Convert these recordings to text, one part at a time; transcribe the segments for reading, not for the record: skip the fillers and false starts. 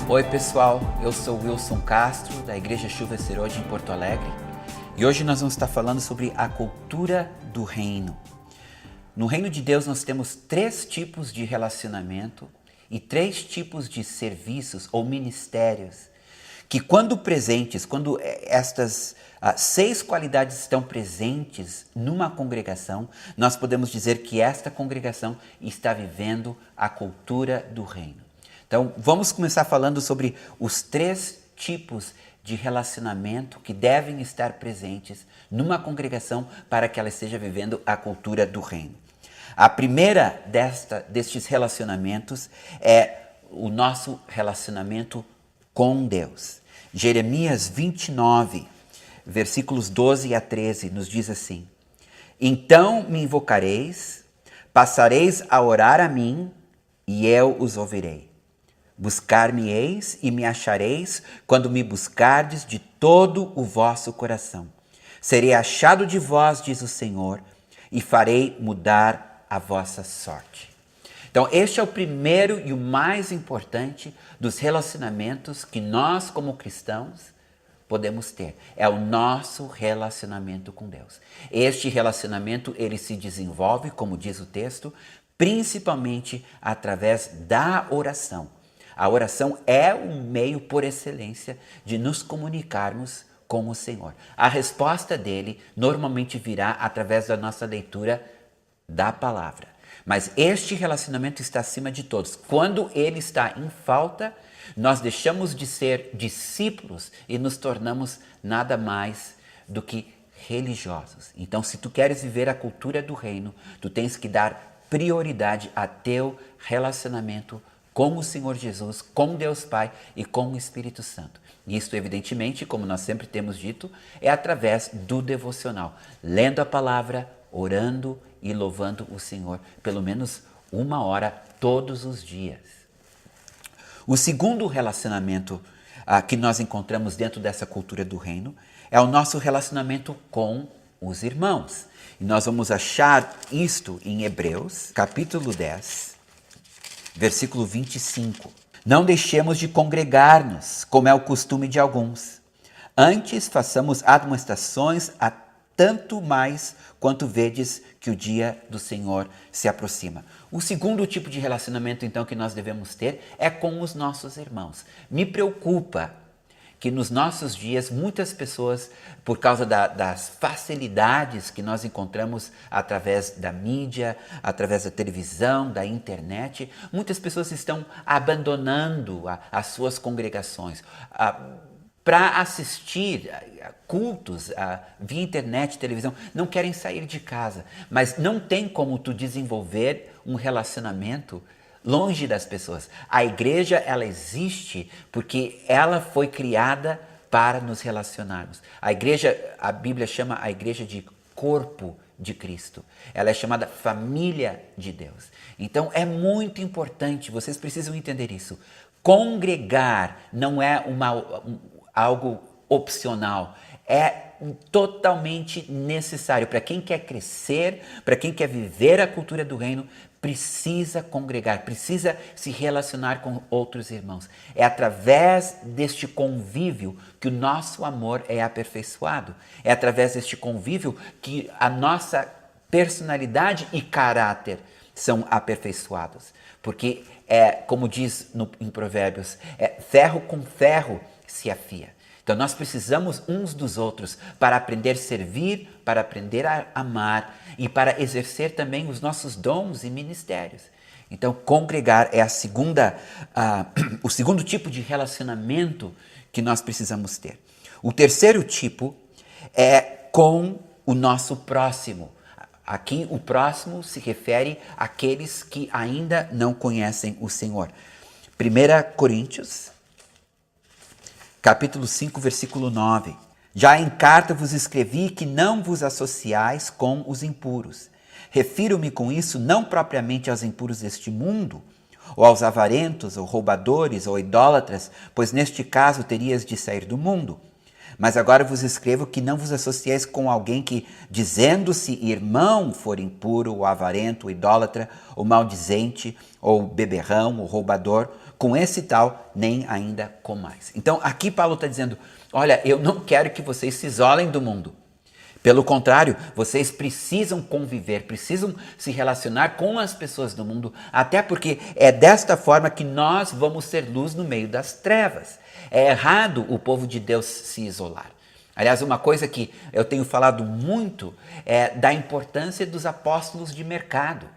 Oi pessoal, eu sou Wilson Castro da Igreja Chuva Serode em Porto Alegre e hoje nós vamos estar falando sobre a cultura do reino. No reino de Deus nós temos 3 tipos de relacionamento e 3 tipos de serviços ou ministérios que quando estas 6 qualidades estão presentes numa congregação, nós podemos dizer que esta congregação está vivendo a cultura do reino. Então, vamos começar falando sobre os 3 tipos de relacionamento que devem estar presentes numa congregação para que ela esteja vivendo a cultura do reino. A primeira destes relacionamentos é o nosso relacionamento com Deus. Jeremias 29, versículos 12 a 13, nos diz assim: Então me invocareis, passareis a orar a mim, e eu os ouvirei. Buscar-me-eis e me achareis quando me buscardes de todo o vosso coração. Serei achado de vós, diz o Senhor, e farei mudar a vossa sorte. Então, este é o primeiro e o mais importante dos relacionamentos que nós, como cristãos, podemos ter. É o nosso relacionamento com Deus. Este relacionamento, ele se desenvolve, como diz o texto, principalmente através da oração. A oração é um meio por excelência de nos comunicarmos com o Senhor. A resposta dele normalmente virá através da nossa leitura da palavra. Mas este relacionamento está acima de todos. Quando ele está em falta, nós deixamos de ser discípulos e nos tornamos nada mais do que religiosos. Então, se tu queres viver a cultura do reino, tu tens que dar prioridade a teu relacionamento com o Senhor Jesus, com Deus Pai e com o Espírito Santo. E isso, evidentemente, como nós sempre temos dito, é através do devocional, lendo a palavra, orando e louvando o Senhor, pelo menos 1 hora todos os dias. O segundo relacionamento que nós encontramos dentro dessa cultura do reino é o nosso relacionamento com os irmãos. E nós vamos achar isto em Hebreus, capítulo 10, versículo 25. Não deixemos de congregar-nos, como é o costume de alguns. Antes façamos admoestações a tanto mais quanto vedes que o dia do Senhor se aproxima. O segundo tipo de relacionamento, então, que nós devemos ter é com os nossos irmãos. Me preocupa que nos nossos dias muitas pessoas, por causa das facilidades que nós encontramos através da mídia, através da televisão, da internet, muitas pessoas estão abandonando as suas congregações para assistir a cultos via internet, televisão, não querem sair de casa, mas não tem como tu desenvolver um relacionamento longe das pessoas. A igreja, ela existe porque ela foi criada para nos relacionarmos. A igreja, a Bíblia chama a igreja de corpo de Cristo. Ela é chamada família de Deus. Então é muito importante, vocês precisam entender isso. Congregar não é algo opcional, é totalmente necessário. Para quem quer crescer, para quem quer viver a cultura do reino, precisa congregar, precisa se relacionar com outros irmãos. É através deste convívio que o nosso amor é aperfeiçoado. É através deste convívio que a nossa personalidade e caráter são aperfeiçoados. Porque, como diz em Provérbios, ferro com ferro se afia. Então nós precisamos uns dos outros para aprender a servir, para aprender a amar e para exercer também os nossos dons e ministérios. Então congregar é o segundo tipo de relacionamento que nós precisamos ter. O terceiro tipo é com o nosso próximo. Aqui o próximo se refere àqueles que ainda não conhecem o Senhor. 1 Coríntios, capítulo 5, versículo 9. Já em carta vos escrevi que não vos associais com os impuros. Refiro-me com isso não propriamente aos impuros deste mundo, ou aos avarentos, ou roubadores, ou idólatras, pois neste caso terias de sair do mundo. Mas agora vos escrevo que não vos associeis com alguém que, dizendo-se irmão, for impuro, ou avarento, ou idólatra, ou maldizente, ou beberrão, ou roubador, com esse tal, nem ainda com mais. Então aqui Paulo está dizendo, olha, eu não quero que vocês se isolem do mundo. Pelo contrário, vocês precisam conviver, precisam se relacionar com as pessoas do mundo, até porque é desta forma que nós vamos ser luz no meio das trevas. É errado o povo de Deus se isolar. Aliás, uma coisa que eu tenho falado muito é da importância dos apóstolos de mercado.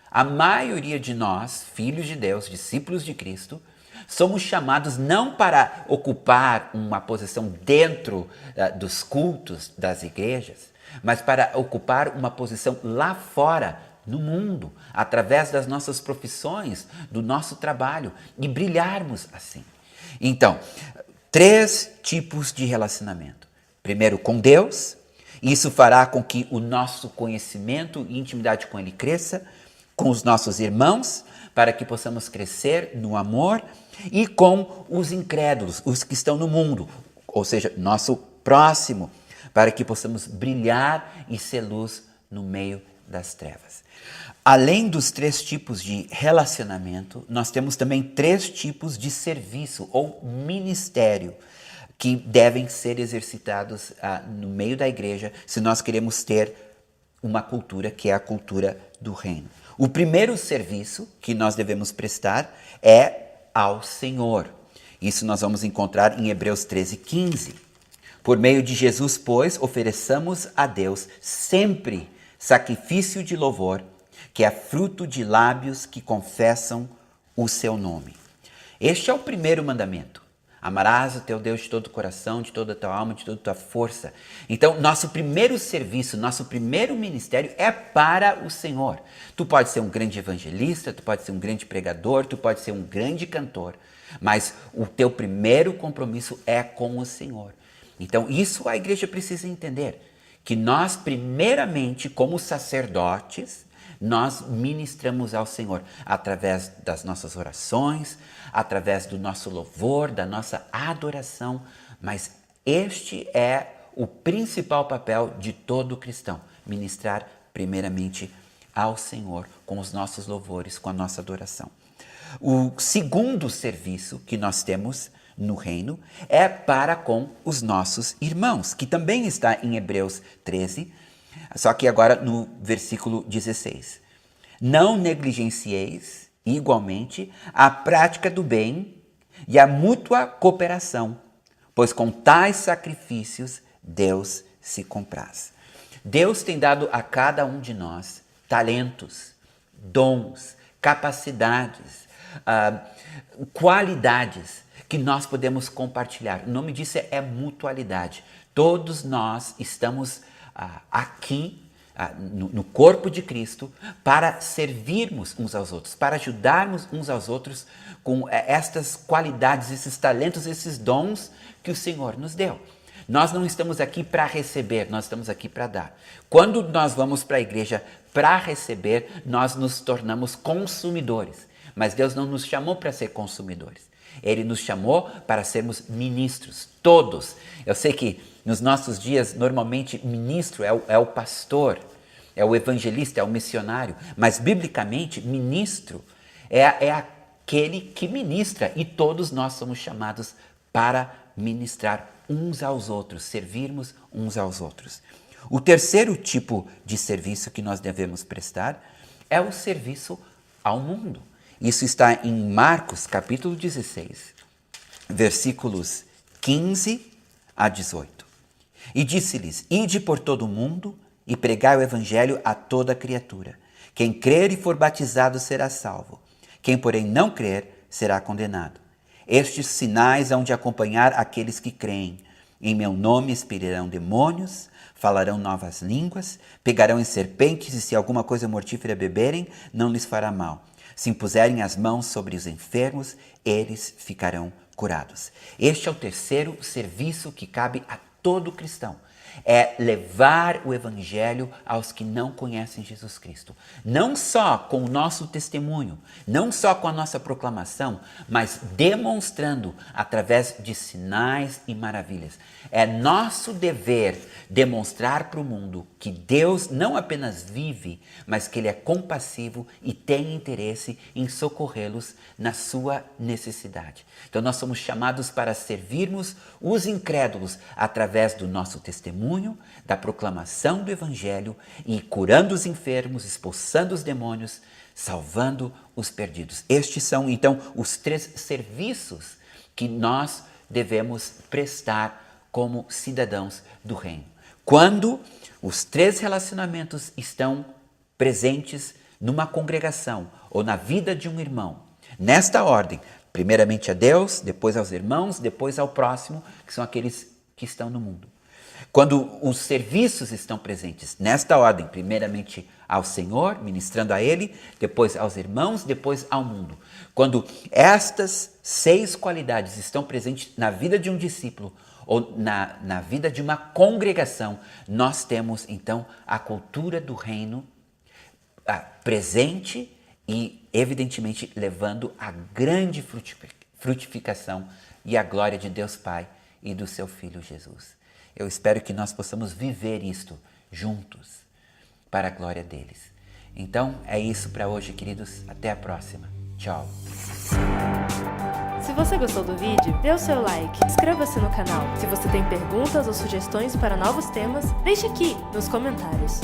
A maioria de nós, filhos de Deus, discípulos de Cristo, somos chamados não para ocupar uma posição dentro dos cultos das igrejas, mas para ocupar uma posição lá fora, no mundo, através das nossas profissões, do nosso trabalho, e brilharmos assim. Então, 3 tipos de relacionamento. Primeiro, com Deus. Isso fará com que o nosso conhecimento e intimidade com Ele cresça. Com os nossos irmãos, para que possamos crescer no amor, e com os incrédulos, os que estão no mundo, ou seja, nosso próximo, para que possamos brilhar e ser luz no meio das trevas. Além dos 3 tipos de relacionamento, nós temos também 3 tipos de serviço ou ministério que devem ser exercitados no meio da igreja se nós queremos ter uma cultura que é a cultura do reino. O primeiro serviço que nós devemos prestar é ao Senhor. Isso nós vamos encontrar em Hebreus 13:15. Por meio de Jesus, pois, ofereçamos a Deus sempre sacrifício de louvor, que é fruto de lábios que confessam o seu nome. Este é o primeiro mandamento. Amarás o teu Deus de todo o coração, de toda a tua alma, de toda a tua força. Então, nosso primeiro serviço, nosso primeiro ministério é para o Senhor. Tu pode ser um grande evangelista, tu pode ser um grande pregador, tu pode ser um grande cantor, mas o teu primeiro compromisso é com o Senhor. Então, isso a igreja precisa entender, que nós, primeiramente, como sacerdotes, nós ministramos ao Senhor através das nossas orações, através do nosso louvor, da nossa adoração, mas este é o principal papel de todo cristão, ministrar primeiramente ao Senhor com os nossos louvores, com a nossa adoração. O segundo serviço que nós temos no reino é para com os nossos irmãos, que também está em Hebreus 13, só que agora no versículo 16. Não negligencieis, igualmente, a prática do bem e a mútua cooperação, pois com tais sacrifícios Deus se compraz. Deus tem dado a cada um de nós talentos, dons, capacidades, qualidades que nós podemos compartilhar. O nome disso é mutualidade. Todos nós estamos aqui no corpo de Cristo para servirmos uns aos outros, para ajudarmos uns aos outros com estas qualidades, esses talentos, esses dons que o Senhor nos deu. Nós não estamos aqui para receber, nós estamos aqui para dar. Quando nós vamos para a igreja para receber, nós nos tornamos consumidores. Mas Deus não nos chamou para ser consumidores. Ele nos chamou para sermos ministros, todos. Eu sei que nos nossos dias, normalmente, ministro é o pastor, é o evangelista, é o missionário. Mas, biblicamente, ministro é aquele que ministra. E todos nós somos chamados para ministrar uns aos outros, servirmos uns aos outros. O terceiro tipo de serviço que nós devemos prestar é o serviço ao mundo. Isso está em Marcos, capítulo 16, versículos 15 a 18. E disse-lhes, ide por todo o mundo e pregai o evangelho a toda criatura. Quem crer e for batizado será salvo. Quem, porém, não crer, será condenado. Estes sinais hão de acompanhar aqueles que creem. Em meu nome expelirão demônios, falarão novas línguas, pegarão em serpentes e se alguma coisa mortífera beberem, não lhes fará mal. Se impuserem as mãos sobre os enfermos, eles ficarão curados. Este é o terceiro serviço que cabe a todo cristão. é levar o evangelho aos que não conhecem Jesus Cristo. Não só com o nosso testemunho, não só com a nossa proclamação, mas demonstrando através de sinais e maravilhas. É nosso dever demonstrar para o mundo que Deus não apenas vive, mas que Ele é compassivo e tem interesse em socorrê-los na sua necessidade. Então nós somos chamados para servirmos os incrédulos através do nosso testemunho, da proclamação do Evangelho e curando os enfermos, expulsando os demônios, salvando os perdidos. Estes são então os 3 serviços que nós devemos prestar como cidadãos do reino. Quando os 3 relacionamentos estão presentes numa congregação ou na vida de um irmão, nesta ordem, primeiramente a Deus, depois aos irmãos, depois ao próximo, que são aqueles que estão no mundo. Quando os serviços estão presentes nesta ordem, primeiramente ao Senhor, ministrando a Ele, depois aos irmãos, depois ao mundo. Quando estas 6 qualidades estão presentes na vida de um discípulo ou na vida de uma congregação, nós temos então a cultura do reino presente e evidentemente levando a grande frutificação e a glória de Deus Pai e do seu Filho Jesus. Eu espero que nós possamos viver isto juntos, para a glória deles. Então, é isso para hoje, queridos. Até a próxima. Tchau. Se você gostou do vídeo, dê o seu like, inscreva-se no canal. Se você tem perguntas ou sugestões para novos temas, deixe aqui nos comentários.